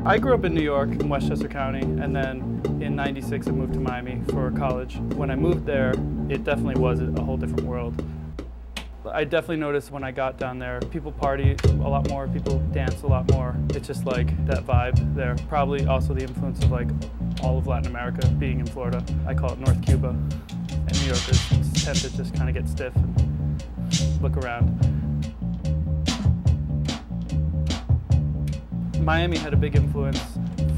I grew up in New York, in Westchester County, and then in '96 I moved to Miami for college. When I moved there, it definitely was a whole different world. I definitely noticed when I got down there, people party a lot more, people dance a lot more. It's just like that vibe there. Probably also the influence of like all of Latin America being in Florida. I call it North Cuba. And New Yorkers tend to just kind of get stiff and look around. Miami had a big influence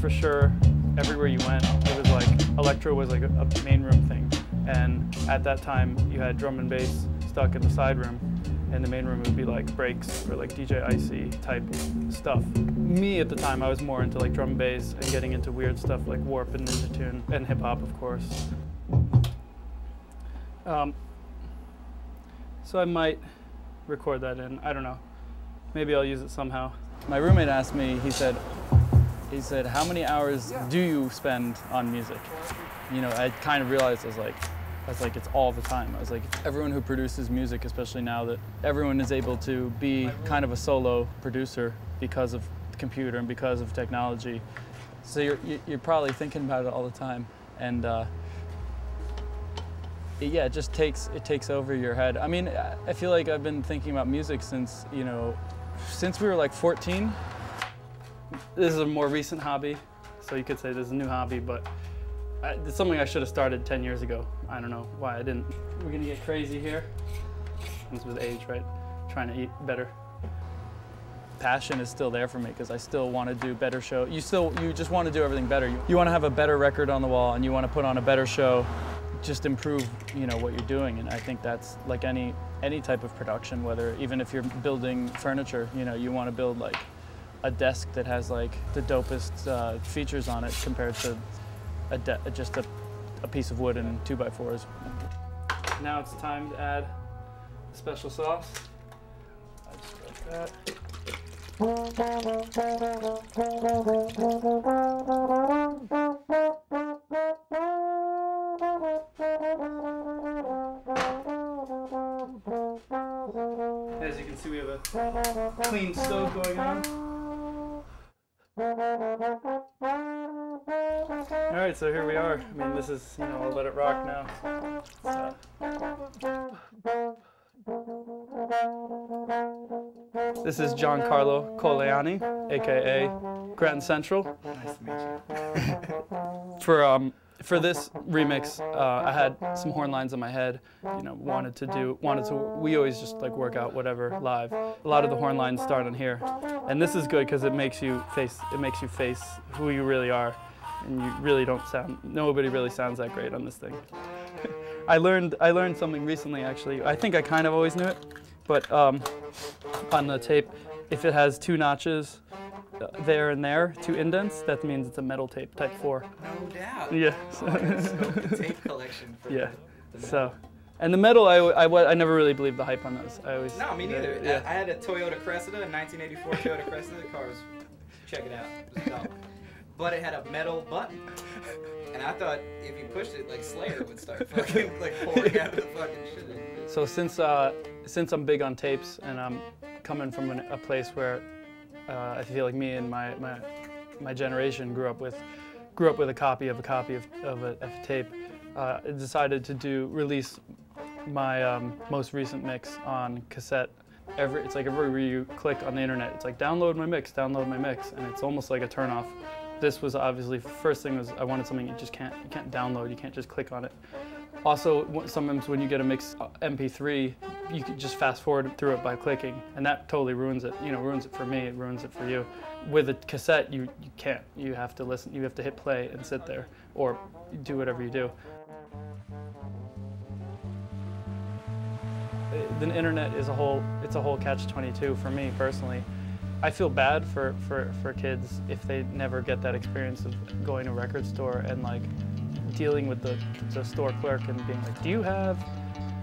for sure. Everywhere you went, it was like electro was like a main room thing. And at that time, you had drum and bass stuck in the side room, and the main room would be like breaks or like DJ Icy type stuff. Me at the time, I was more into like drum and bass and getting into weird stuff like warp and ninja tune and hip hop, of course. So I might record that in. I don't know. Maybe I'll use it somehow. My roommate asked me. He said, "How many hours do you spend on music?" You know, I kind of realized I was like, it's all the time. I was like, everyone who produces music, especially now that everyone is able to be kind of a solo producer because of the computer and because of technology. So you're probably thinking about it all the time, and yeah, it just takes over your head. I mean, I feel like I've been thinking about music since we were like 14. This is a more recent hobby, so you could say this is a new hobby, but it's something I should have started 10 years ago. I don't know why I didn't. We're gonna get crazy here. This was age, right? Trying to eat better. Passion is still there for me because I still want to do better show. You just want to do everything better. You want to have a better record on the wall, and you want to put on a better show. Just improve, what you're doing, and I think that's like any type of production. Whether even if you're building furniture, you want to build like a desk that has like the dopest features on it compared to just a piece of wood and 2x4s. Now it's time to add the special sauce. I just like that. As you can see, we have a clean stove going on. All right, so here we are. I mean, this is, I'll let it rock now. This is Giancarlo Coleani, aka Grattan Central. Nice to meet you. For this remix, I had some horn lines in my head. We always just like work out whatever live. A lot of the horn lines start on here, and this is good because it makes you face who you really are, and you really don't sound. Nobody really sounds that great on this thing. I learned something recently, actually. I think I kind of always knew it, but on the tape, if it has 2 notches there and there, 2 indents, that means it's a metal tape, type 4. No doubt. Yeah. Oh, the tape collection. For yeah. the metal. So, and the metal, I never really believed the hype on those. No, me neither. Yeah. I had a Toyota Cressida, a 1984 Toyota Cressida. The car was, check it out, it was dope. But it had a metal button. And I thought if you pushed it, like Slayer would start fucking like pouring out of the fucking shit. So since I'm big on tapes, and I'm coming from a place where I feel like me and my generation grew up with a copy of a tape, I decided to release my most recent mix on cassette. It's like everywhere you click on the internet, it's like download my mix, and it's almost like a turnoff. This was obviously, first thing was I wanted something you can't download, you can't just click on it. Also, sometimes when you get a mix MP3, you can just fast forward through it by clicking, and that totally ruins it. Ruins it for me, it ruins it for you. With a cassette, you can't. You have to listen, you have to hit play and sit there, or do whatever you do. The internet is it's a whole catch-22 for me personally. I feel bad for kids if they never get that experience of going to a record store and like dealing with the store clerk and being like, do you have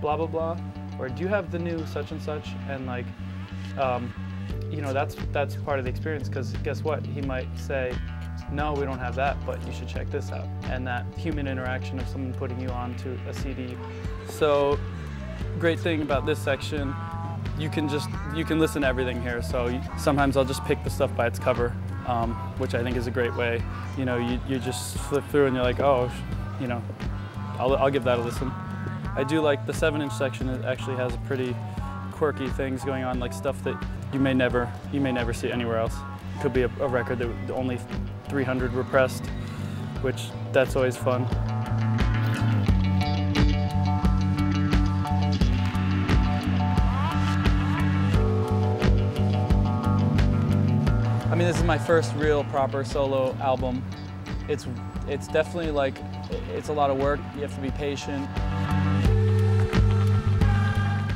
blah blah blah, or do you have the new such and such, and like that's part of the experience, because guess what, he might say, no, we don't have that, but you should check this out, and that human interaction of someone putting you onto a CD. So great thing about this section, you can listen to everything here. So sometimes I'll just pick the stuff by its cover. which I think is a great way. You know, you just flip through and you're like, oh, you know, I'll give that a listen. I do like the 7-inch section. It actually has pretty quirky things going on, like stuff that you may never see anywhere else. It could be a record that only 300 were pressed, which that's always fun. I mean, this is my first real proper solo album. It's definitely like, it's a lot of work. You have to be patient.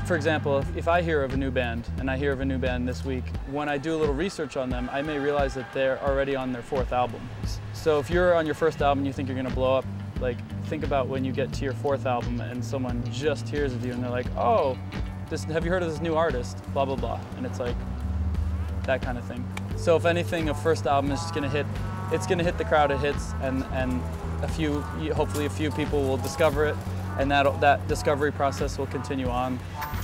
For example, if I hear of a new band, and I hear of a new band this week, when I do a little research on them, I may realize that they're already on their 4th album. So if you're on your first album and you think you're gonna blow up, like, think about when you get to your 4th album and someone just hears of you and they're like, oh, have you heard of this new artist? Blah, blah, blah. And it's like, that kind of thing. So if anything, a first album is just gonna hit, it's gonna hit the crowd it hits, and hopefully a few people will discover it, and that discovery process will continue on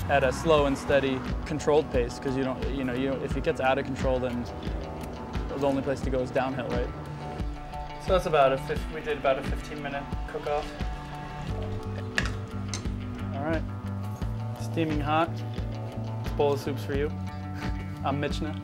at a slow and steady, controlled pace, because if it gets out of control, then the only place to go is downhill, right? So that's we did about a 15-minute cook-off. All right, steaming hot. This bowl of soup's for you. I'm Michna.